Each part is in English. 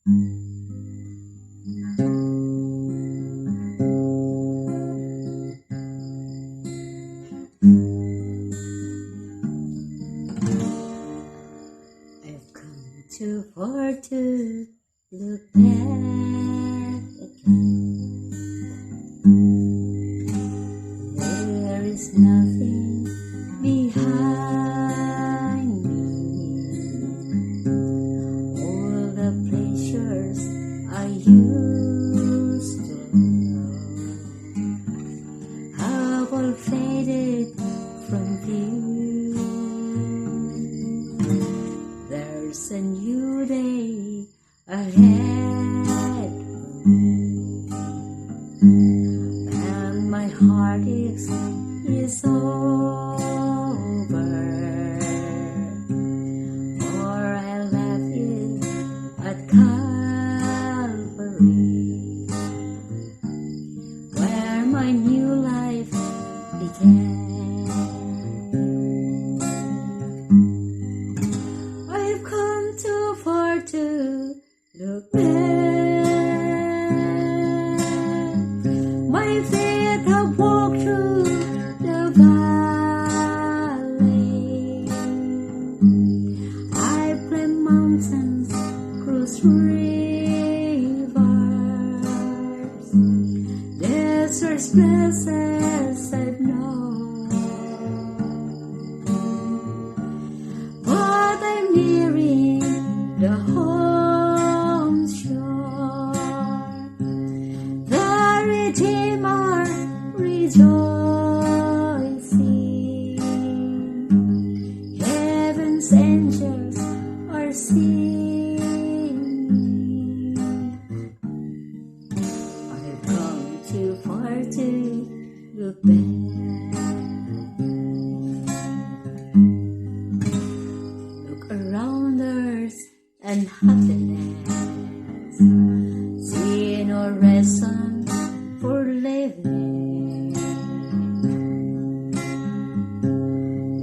I've come too far to look back again. There is nothing behind me. All the pleasures I used to know have all faded from view. There's a new day ahead for me, and my heart is over, for I left it at Calvary, where my new life began. I've come too far to look back. My feet have walked through the valley. I've climbed mountains, crossed rivers, deserts, places I've known. But I'm nearing the home shore, the Redeemer rejoicing. Heaven's angels are singing. I've come too far to look back. Look around earth and happiness, see no reason for living.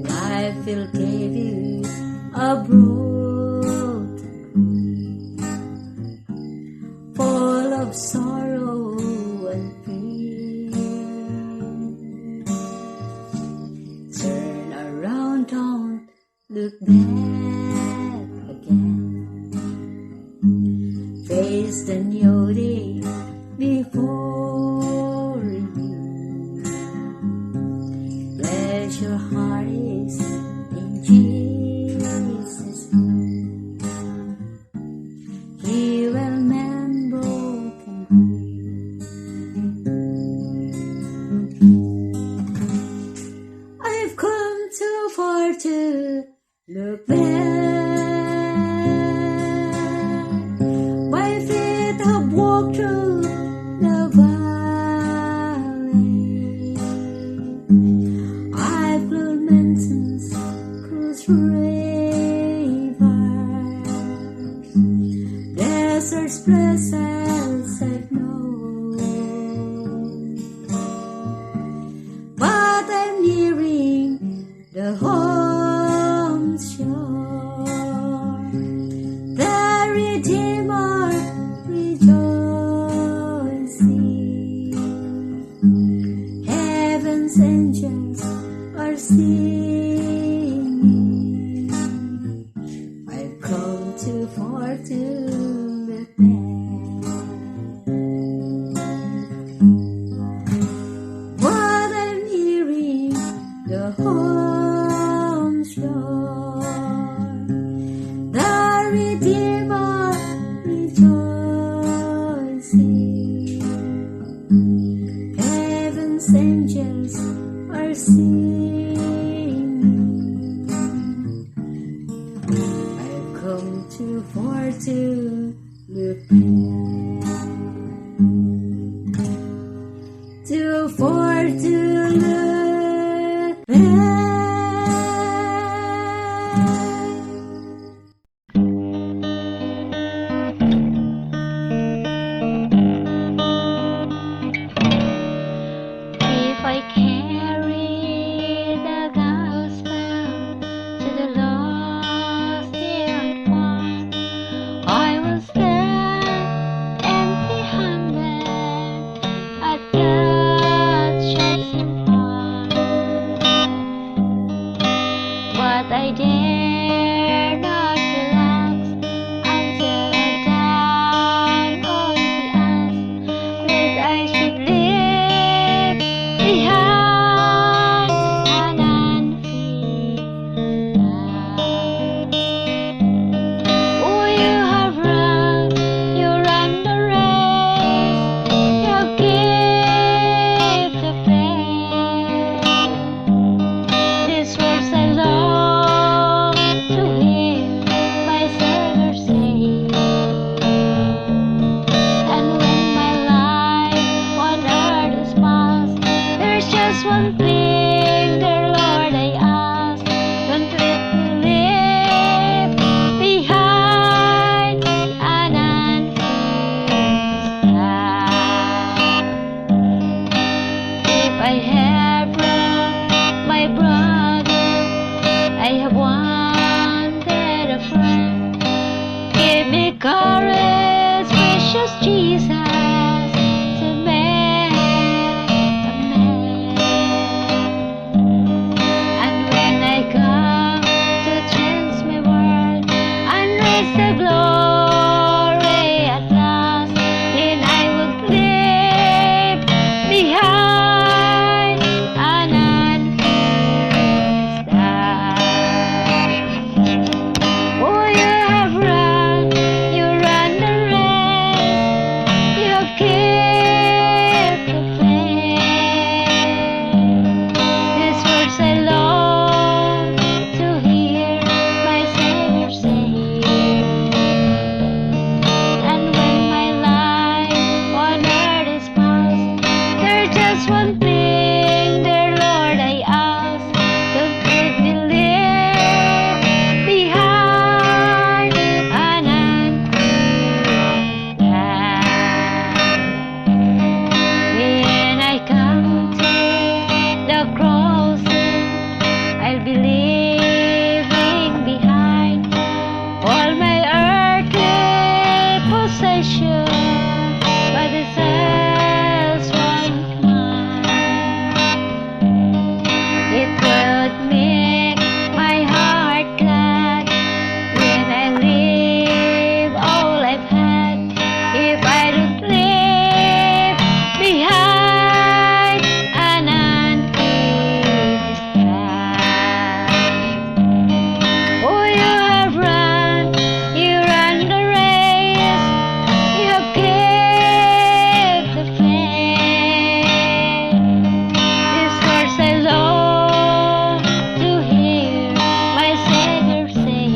Life will give you a broken, full of sorrow and fear. Turn around, don't look back again. Face the new day before you. Let your heart is in Jesus' hand. He will mend broken hearts. I've come too far to look back. My feet have walked through the valley. I've climbed mountains, crossed rivers, deserts, places I've known. But I'm nearing the home shore, the Redeemer rejoicing. Heaven's angels are singing. I've come too far to look back. But I'm nearing the home shore, the Redeemer rejoicing. Heaven's angels are singing. I've come too far to look back. Too far to look back. If I carry the gospel to the lost and found, I will stand courage, precious Jesus, to me, to me. And when I come to change my world and raise the glory at last, then I would leave behind an unfinished task. Oh, you have run, you ran the race, you have kept the faith. These words I long to hear my Savior say. And when my life on earth is past, there's just one thing, dear Lord, I ask. Don't let me leave behind an unfinished task. When I come to the crossing, I'll be leaving behind all my earthly possessions, but this else won't mine. It would make my heart glad when I leave all I've had, if I don't leave behind an unfinished task. Oh, you have run, you ran the race, you have kept the faith. These words I long to hear my Savior say.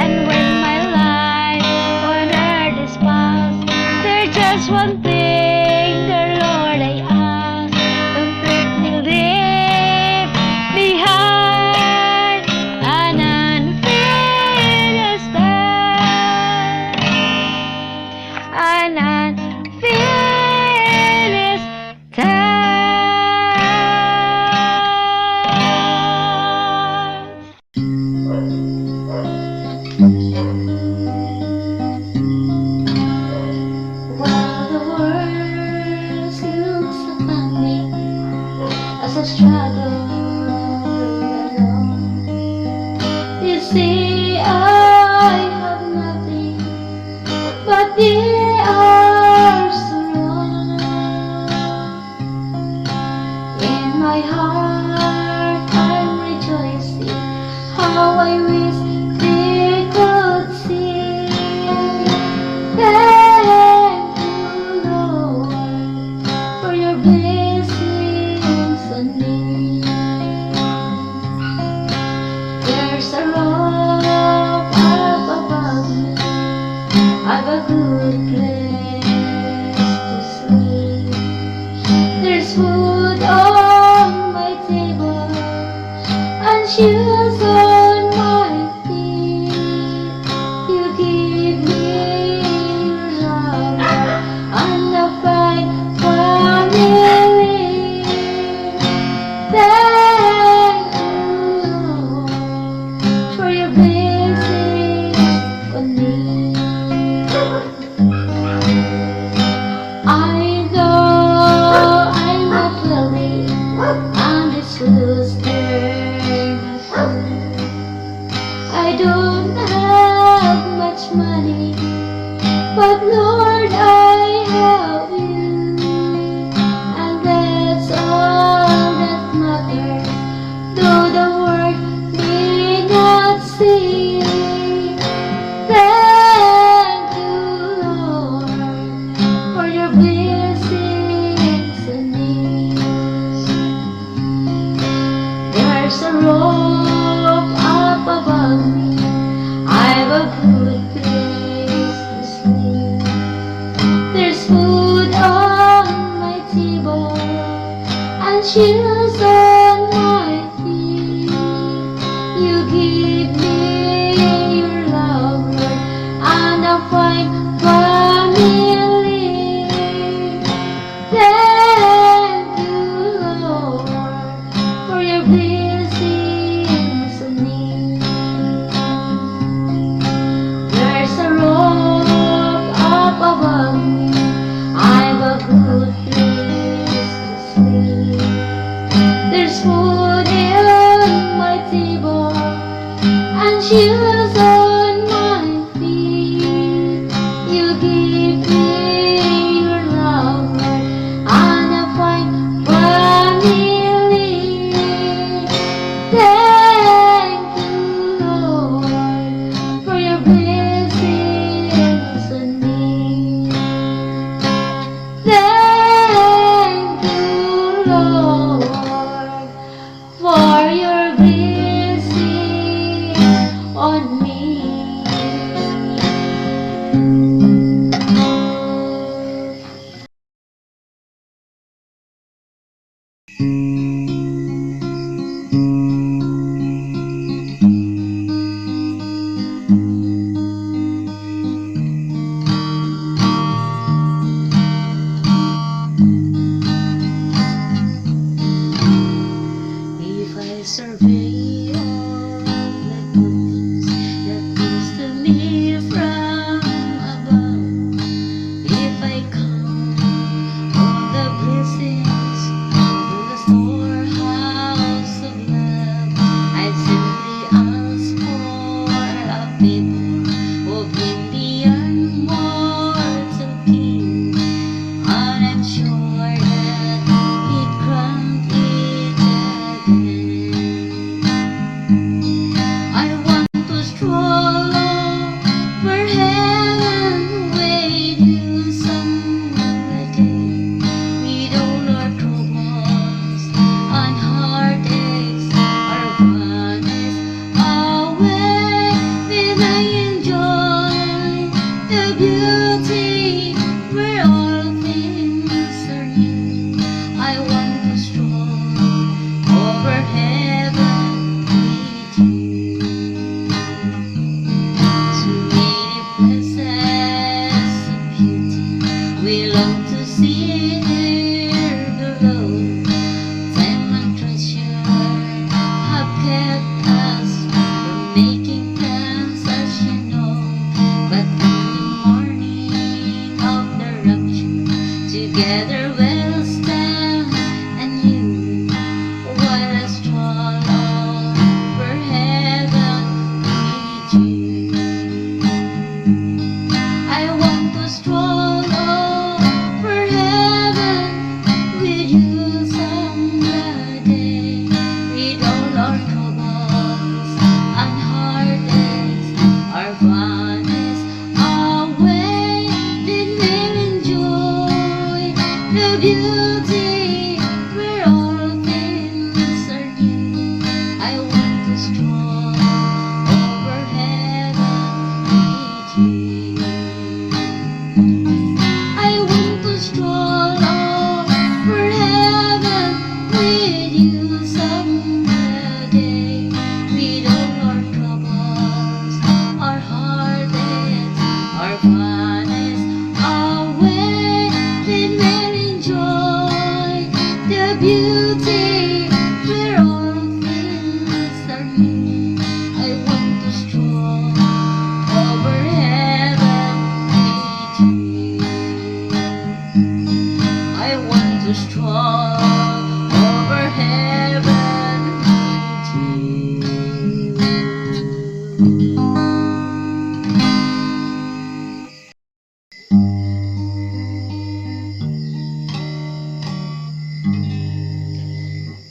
And when my life on earth is past, there's just one thing, dear Lord, I ask. Don't let me leave behind an unfinished task. An unfinished task. While the world looks upon me as I struggle alone, they say I have nothing, but they are so wrong. In my heart I'm rejoicing, how I wish they could see. Thank you, Lord, for your blessings on me. There's a rock up above me, I've a good place to sleep. There's food on my table and shoes on my feet. You give me your love and a fine family. Thank you, Lord, for your blessings on me. I know I'm not wealthy, and this was there. I don't have much money, but Lord, I have you, and that's all that matters. Though the world may not see. Thank you, Lord, for your blessings on me. There's a rope up above me, I've a good place to sleep. There's food on my table and shoes on my feet. You give me your love, Lord, and a fine family. Thank you, Lord, for your blessings on me.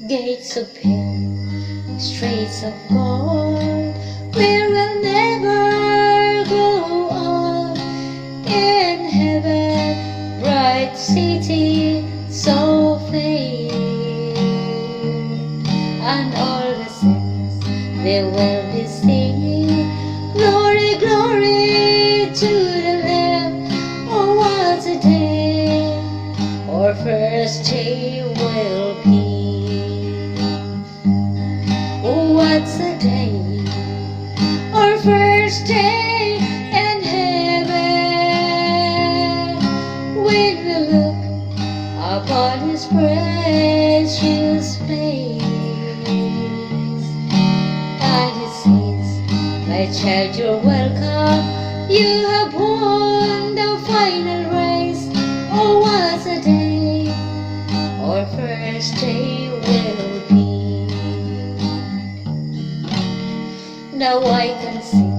gates of hell, streets of gold, where we'll never grow old. In heaven, bright city, so fair, and all the saints, they will be singing, glory, glory to the Lamb. Oh, what a day, our first day will be. Oh, what's a day, our first day in heaven, when we look upon His precious face, and He says, my child, you're welcome, you have won the final race. Oh, what a day, our first day will be. Now I can see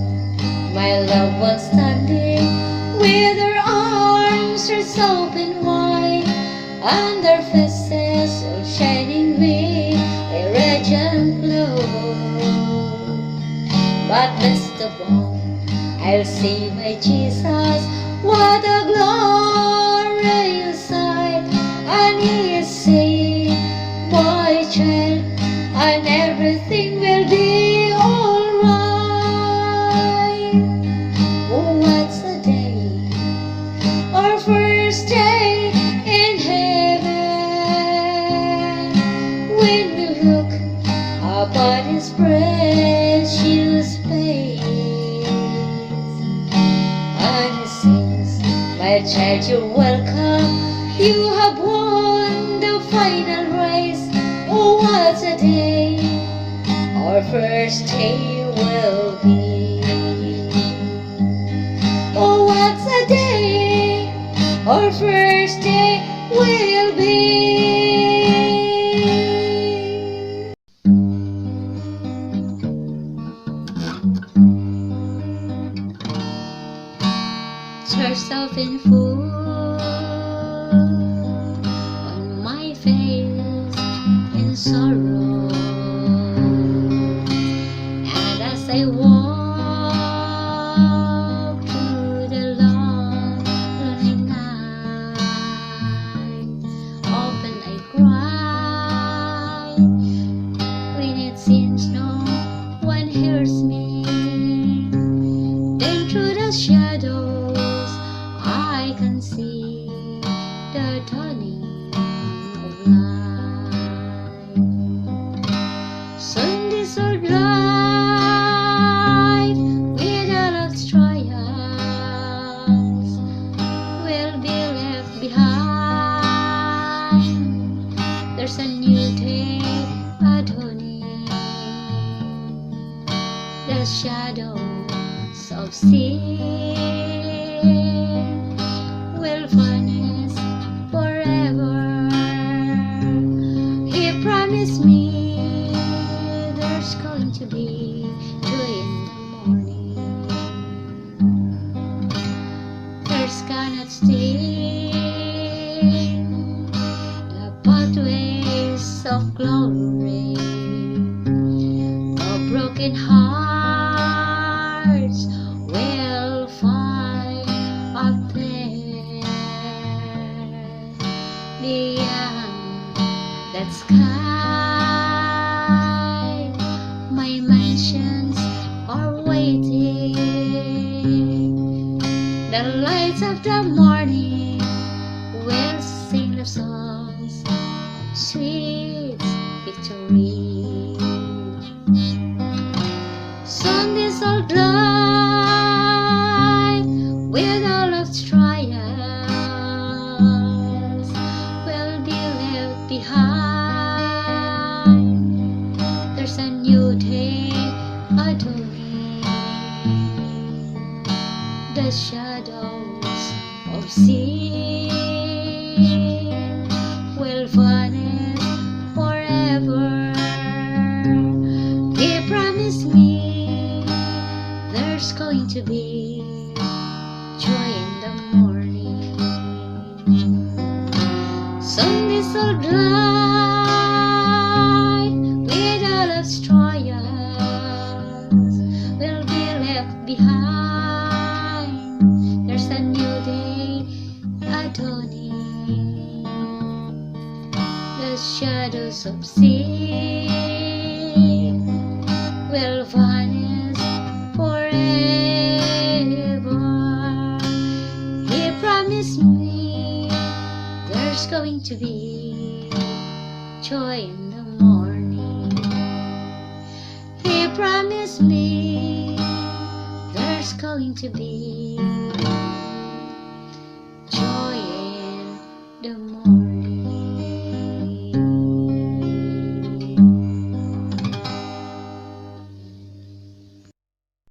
my loved one standing with their arms stretched open wide, and their faces all shining with a radiant glow. But best of all, I'll see my Jesus, what a glorious sight, and He is saying, my child, and everything will be alright. Oh, what's a day, our first day in heaven, when we look upon His precious face, and He says, my child, you're welcome, you have won the final race. Oh, what a day, our first day will be. Oh, what's a day, our first day will be. Yourself in full on my face in sorrow, and as I walk through the long lonely night, often I cry when it seems no one hears me. Then through the shadows I can see the dawning of light. Soon this old life with all its trials will be left behind. There's a new day dawning. The shadows of sin will vanish forever. He promised me there's going to be joy in the morning. There's cannot stay the pathways of glory. The broken hearts will find a place beyond that sky. My mansions are waiting. The lights of the morning will sing love songs of sweet victory. Soon this old life with all its trials will be left behind. There's a new day dawning. The shadows of sin will vanish forever. He promised me there's going to be joy in the morning. Soon this old life trials will be left behind. There's a new day dawning. The shadows of sin will vanish forever. He promised me there's going to be joy in the morning. He promised me there's going to be joy in the morning.